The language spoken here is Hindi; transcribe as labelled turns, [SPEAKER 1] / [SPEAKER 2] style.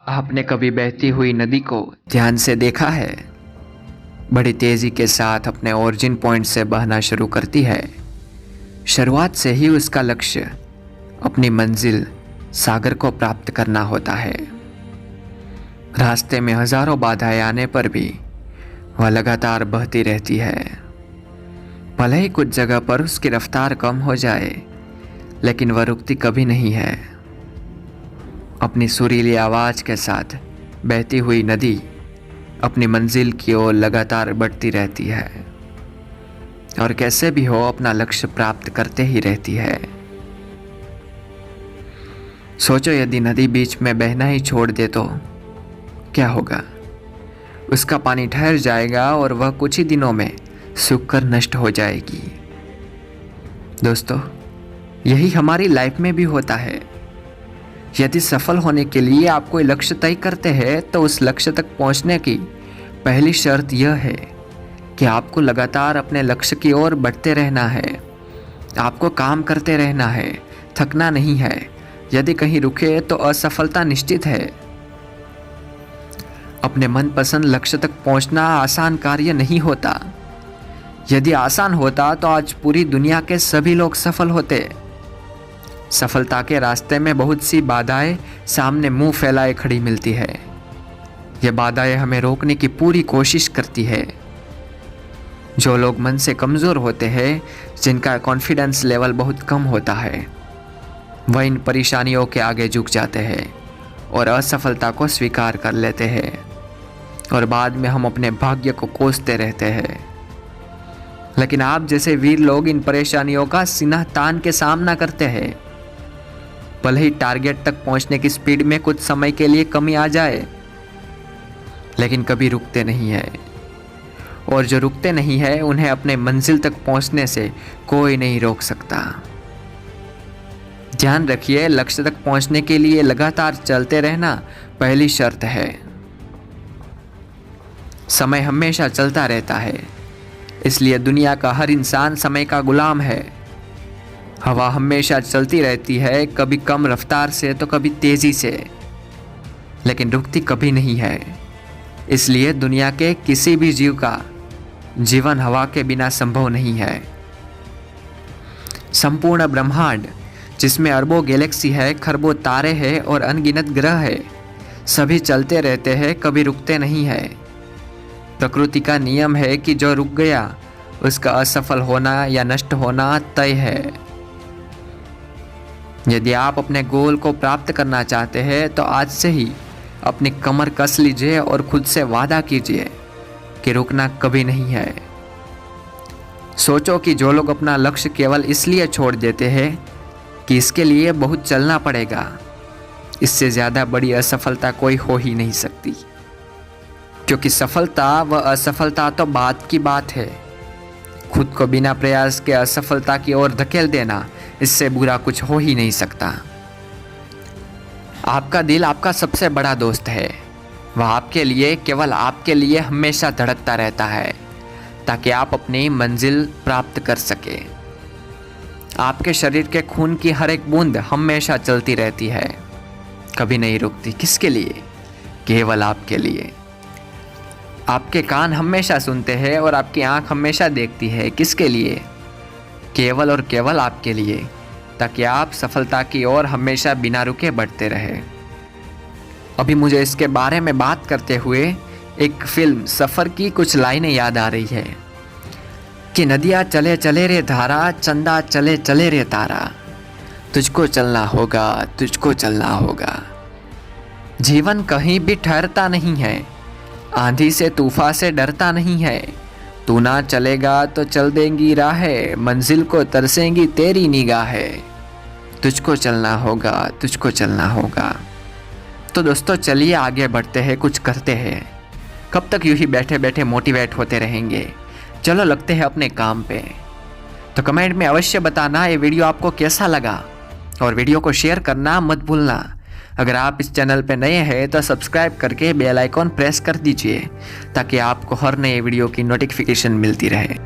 [SPEAKER 1] आपने कभी बहती हुई नदी को ध्यान से देखा है? बड़ी तेजी के साथ अपने ओरिजिन पॉइंट से बहना शुरू करती है। शुरुआत से ही उसका लक्ष्य अपनी मंजिल सागर को प्राप्त करना होता है। रास्ते में हजारों बाधाएं आने पर भी वह लगातार बहती रहती है। भले ही कुछ जगह पर उसकी रफ्तार कम हो जाए, लेकिन वह रुकती कभी नहीं है। अपनी सुरीली आवाज के साथ बहती हुई नदी अपनी मंजिल की ओर लगातार बढ़ती रहती है और कैसे भी हो अपना लक्ष्य प्राप्त करते ही रहती है। सोचो, यदि नदी बीच में बहना ही छोड़ दे तो क्या होगा? उसका पानी ठहर जाएगा और वह कुछ ही दिनों में सूखकर नष्ट हो जाएगी। दोस्तों, यही हमारी लाइफ में भी होता है। यदि सफल होने के लिए आप कोई लक्ष्य तय करते हैं तो उस लक्ष्य तक पहुंचने की पहली शर्त यह है कि आपको लगातार अपने लक्ष्य की ओर बढ़ते रहना है। आपको काम करते रहना है, थकना नहीं है। यदि कहीं रुके तो असफलता निश्चित है। अपने मनपसंद लक्ष्य तक पहुंचना आसान कार्य नहीं होता। यदि आसान होता तो आज पूरी दुनिया के सभी लोग सफल होते। सफलता के रास्ते में बहुत सी बाधाएं सामने मुंह फैलाए खड़ी मिलती है। ये बाधाएं हमें रोकने की पूरी कोशिश करती है। जो लोग मन से कमज़ोर होते हैं, जिनका कॉन्फिडेंस लेवल बहुत कम होता है, वह इन परेशानियों के आगे झुक जाते हैं और असफलता को स्वीकार कर लेते हैं और बाद में हम अपने भाग्य को कोसते रहते हैं। लेकिन आप जैसे वीर लोग इन परेशानियों का सीना तान के सामना करते हैं। भले ही टारगेट तक पहुंचने की स्पीड में कुछ समय के लिए कमी आ जाए, लेकिन कभी रुकते नहीं है। और जो रुकते नहीं है, उन्हें अपने मंजिल तक पहुंचने से कोई नहीं रोक सकता। ध्यान रखिए, लक्ष्य तक पहुंचने के लिए लगातार चलते रहना पहली शर्त है। समय हमेशा चलता रहता है, इसलिए दुनिया का हर इंसान समय का गुलाम है। हवा हमेशा चलती रहती है, कभी कम रफ्तार से तो कभी तेजी से, लेकिन रुकती कभी नहीं है। इसलिए दुनिया के किसी भी जीव का जीवन हवा के बिना संभव नहीं है। संपूर्ण ब्रह्मांड, जिसमें अरबों गैलेक्सी है, खरबों तारे हैं और अनगिनत ग्रह है, सभी चलते रहते हैं, कभी रुकते नहीं है। प्रकृति का नियम है कि जो रुक गया उसका असफल होना या नष्ट होना तय है। यदि आप अपने गोल को प्राप्त करना चाहते हैं तो आज से ही अपनी कमर कस लीजिए और खुद से वादा कीजिए कि रुकना कभी नहीं है। सोचो कि जो लोग अपना लक्ष्य केवल इसलिए छोड़ देते हैं कि इसके लिए बहुत चलना पड़ेगा, इससे ज़्यादा बड़ी असफलता कोई हो ही नहीं सकती। क्योंकि सफलता व असफलता तो बात की बात है। खुद को बिना प्रयास के असफलता की ओर धकेल देना, इससे बुरा कुछ हो ही नहीं सकता। आपका दिल आपका सबसे बड़ा दोस्त है। वह आपके लिए, केवल आपके लिए हमेशा धड़कता रहता है ताकि आप अपनी मंजिल प्राप्त कर सके। आपके शरीर के खून की हर एक बूंद हमेशा चलती रहती है, कभी नहीं रुकती। किसके लिए? केवल आपके लिए। आपके कान हमेशा सुनते हैं और आपकी आंख हमेशा देखती है। किसके लिए? केवल और केवल आपके लिए, ताकि आप सफलता की ओर हमेशा बिना रुके बढ़ते रहे। अभी मुझे इसके बारे में बात करते हुए एक फिल्म सफ़र की कुछ लाइनें याद आ रही है कि नदियाँ चले चले रे धारा, चंदा चले चले रे तारा, तुझको चलना होगा, तुझको चलना होगा। जीवन कहीं भी ठहरता नहीं है, आंधी से तूफान से डरता नहीं है। तू ना चलेगा तो चल देंगी राहें, मंजिल को तरसेंगी तेरी निगाहें। तुझको चलना होगा, तुझको चलना होगा। तो दोस्तों, चलिए आगे बढ़ते हैं, कुछ करते हैं। कब तक यूं ही बैठे बैठे मोटिवेट होते रहेंगे? चलो लगते हैं अपने काम पे। तो कमेंट में अवश्य बताना ये वीडियो आपको कैसा लगा और वीडियो को शेयर करना मत भूलना। अगर आप इस चैनल पर नए हैं तो सब्सक्राइब करके बेल आइकॉन प्रेस कर दीजिए ताकि आपको हर नए वीडियो की नोटिफिकेशन मिलती रहे।